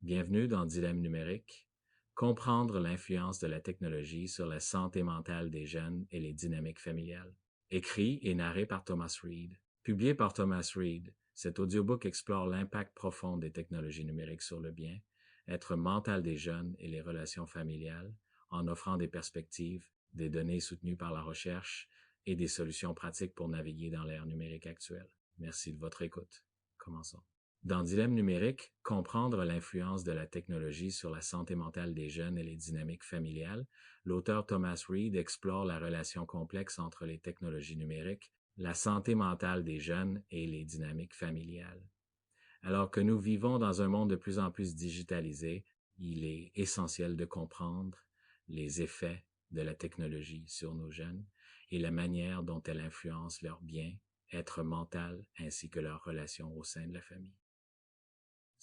Bienvenue dans Dilemme numérique. Comprendre l'influence de la technologie sur la santé mentale des jeunes et les dynamiques familiales. Écrit et narré par Thomas Reid. Publié par Thomas Reid, cet audiobook explore l'impact profond des technologies numériques sur le bien-être mental des jeunes et les relations familiales, en offrant des perspectives, des données soutenues par la recherche et des solutions pratiques pour naviguer dans l'ère numérique actuelle. Merci de votre écoute. Commençons. Dans Dilemme numérique, comprendre l'influence de la technologie sur la santé mentale des jeunes et les dynamiques familiales, l'auteur Thomas Reid explore la relation complexe entre les technologies numériques, la santé mentale des jeunes et les dynamiques familiales. Alors que nous vivons dans un monde de plus en plus digitalisé, il est essentiel de comprendre les effets de la technologie sur nos jeunes et la manière dont elle influence leur bien-être mental ainsi que leurs relations au sein de la famille.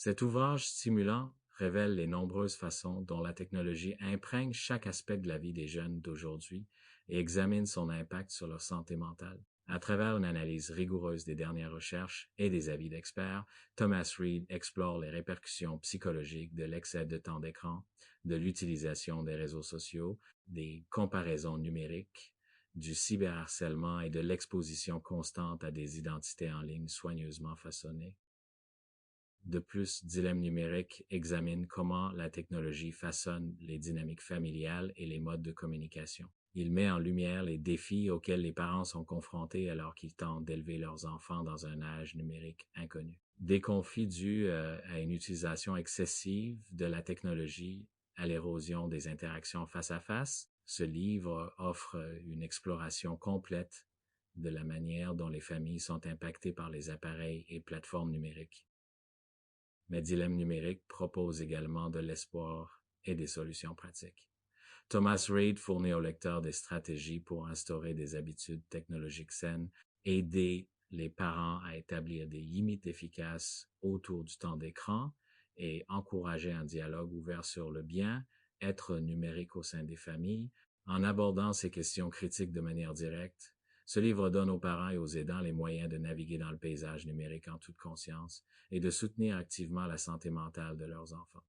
Cet ouvrage stimulant révèle les nombreuses façons dont la technologie imprègne chaque aspect de la vie des jeunes d'aujourd'hui et examine son impact sur leur santé mentale. À travers une analyse rigoureuse des dernières recherches et des avis d'experts, Thomas Reid explore les répercussions psychologiques de l'excès de temps d'écran, de l'utilisation des réseaux sociaux, des comparaisons numériques, du cyberharcèlement et de l'exposition constante à des identités en ligne soigneusement façonnées. De plus, Dilemme numérique examine comment la technologie façonne les dynamiques familiales et les modes de communication. Il met en lumière les défis auxquels les parents sont confrontés alors qu'ils tentent d'élever leurs enfants dans un âge numérique inconnu. Des conflits dus à une utilisation excessive de la technologie, à l'érosion des interactions face à face, ce livre offre une exploration complète de la manière dont les familles sont impactées par les appareils et plateformes numériques. Mais Dilemme numérique propose également de l'espoir et des solutions pratiques. Thomas Reid fournit au lecteur des stratégies pour instaurer des habitudes technologiques saines, aider les parents à établir des limites efficaces autour du temps d'écran et encourager un dialogue ouvert sur le bien-être numérique au sein des familles. En abordant ces questions critiques de manière directe, ce livre donne aux parents et aux aidants les moyens de naviguer dans le paysage numérique en toute conscience et de soutenir activement la santé mentale de leurs enfants.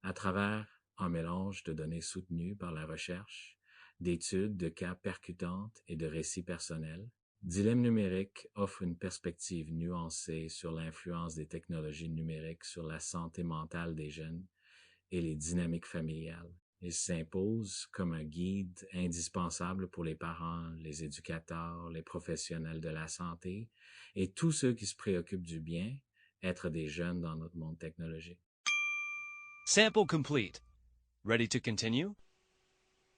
À travers un mélange de données soutenues par la recherche, d'études, de cas percutantes et de récits personnels, Dilemme numérique offre une perspective nuancée sur l'influence des technologies numériques sur la santé mentale des jeunes et les dynamiques familiales. Il s'impose comme un guide indispensable pour les parents, les éducateurs, les professionnels de la santé et tous ceux qui se préoccupent du bien-être des jeunes dans notre monde technologique. Sample complete. Ready to continue?